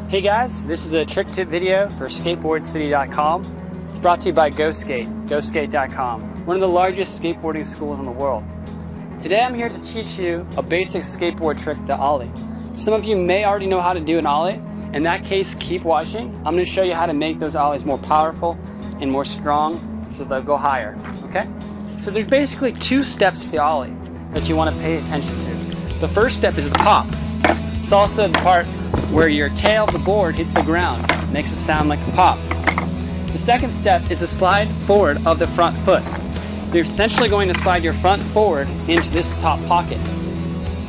Hey guys, this is a trick tip video for skateboardcity.com. It's brought to you by GoSkate.com, one of the largest skateboarding schools in the world. Today I'm here to teach you a basic skateboard trick, the Ollie. Some of you may already know how to do an Ollie. In that case, keep watching. I'm going to show you how to make those Ollies more powerful and more strong so they'll go higher, okay? So there's basically two steps to the Ollie that you want to pay attention to. The first step is the pop. It's also the part where your tail of the board hits the ground. It makes a sound like a pop. The second step is the slide forward of the front foot. You're essentially going to slide your front forward into this top pocket.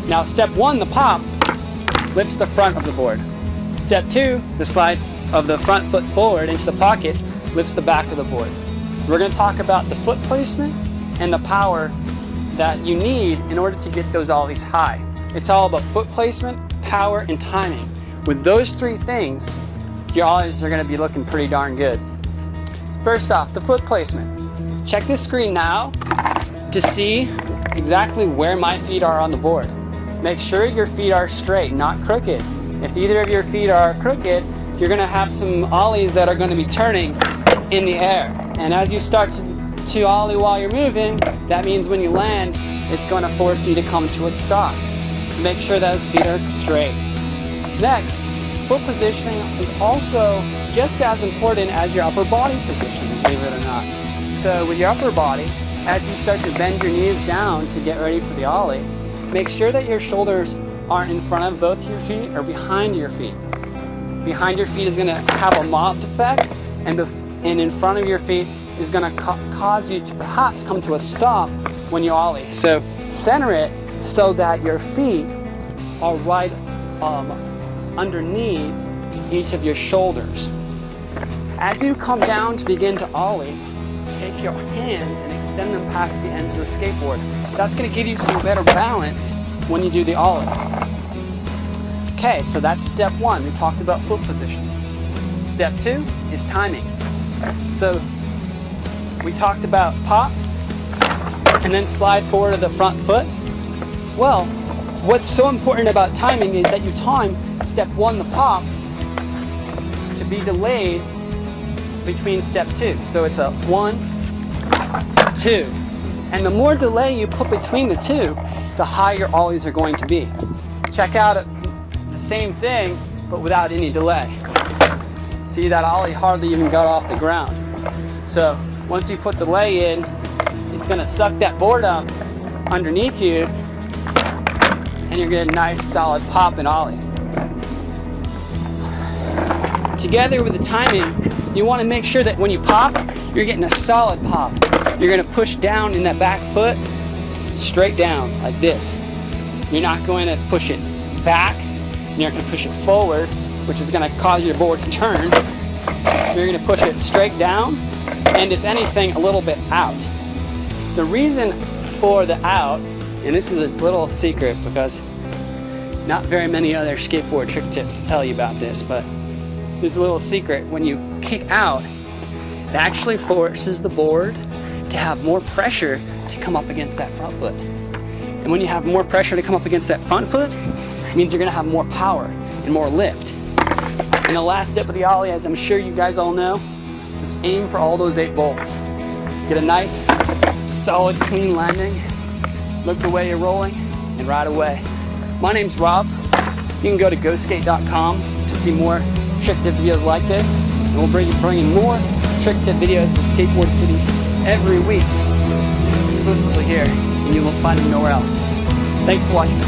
Now step one, the pop, lifts the front of the board. Step two, the slide of the front foot forward into the pocket, lifts the back of the board. We're going to talk about the foot placement and the power that you need in order to get those Ollies high. It's all about foot placement, power, and timing. With those three things, your Ollies are going to be looking pretty darn good. First off, the foot placement. Check this screen now to see exactly where my feet are on the board. Make sure your feet are straight, not crooked. If either of your feet are crooked, you're going to have some Ollies that are going to be turning in the air. And as you start to Ollie while you're moving, that means when you land, it's going to force you to come to a stop. So make sure those feet are straight. Next, foot positioning is also just as important as your upper body positioning, believe it or not. So with your upper body, as you start to bend your knees down to get ready for the Ollie, make sure that your shoulders aren't in front of both your feet or behind your feet. Behind your feet is going to have a mopped effect, and in front of your feet is going to cause you to perhaps come to a stop when you Ollie. So center it so that your feet are right underneath each of your shoulders. As you come down to begin to Ollie, take your hands and extend them past the ends of the skateboard. That's going to give you some better balance when you do the Ollie. Okay, so that's step one. We talked about foot position. Step two is timing. So we talked about pop and then slide forward to the front foot. Well, what's so important about timing is that you time step one, the pop, to be delayed between step two. So it's a 1, 2. And the more delay you put between the two, the higher your Ollies are going to be. Check out the same thing, but without any delay. See, that Ollie hardly even got off the ground. So once you put delay in, it's going to suck that board up underneath you, and you're getting a nice solid pop and Ollie. Together with the timing, you want to make sure that when you pop, you're getting a solid pop. You're going to push down in that back foot, straight down like this. You're not going to push it back, you're going to push it forward, which is going to cause your board to turn. You're going to push it straight down, and if anything, a little bit out. The reason for the out, and this is a little secret because not very many other skateboard trick tips tell you about this, but this is a little secret. When you kick out, it actually forces the board to have more pressure to come up against that front foot. And when you have more pressure to come up against that front foot, it means you're going to have more power and more lift. And the last step of the Ollie, as I'm sure you guys all know, is aim for all those 8 bolts. Get a nice, solid, clean landing. Look the way you're rolling, and ride away. My name's Rob. You can go to GoSkate.com to see more trick tip videos like this, and we'll bring in more trick tip videos to Skateboard City every week, exclusively here, and you won't find them nowhere else. Thanks for watching.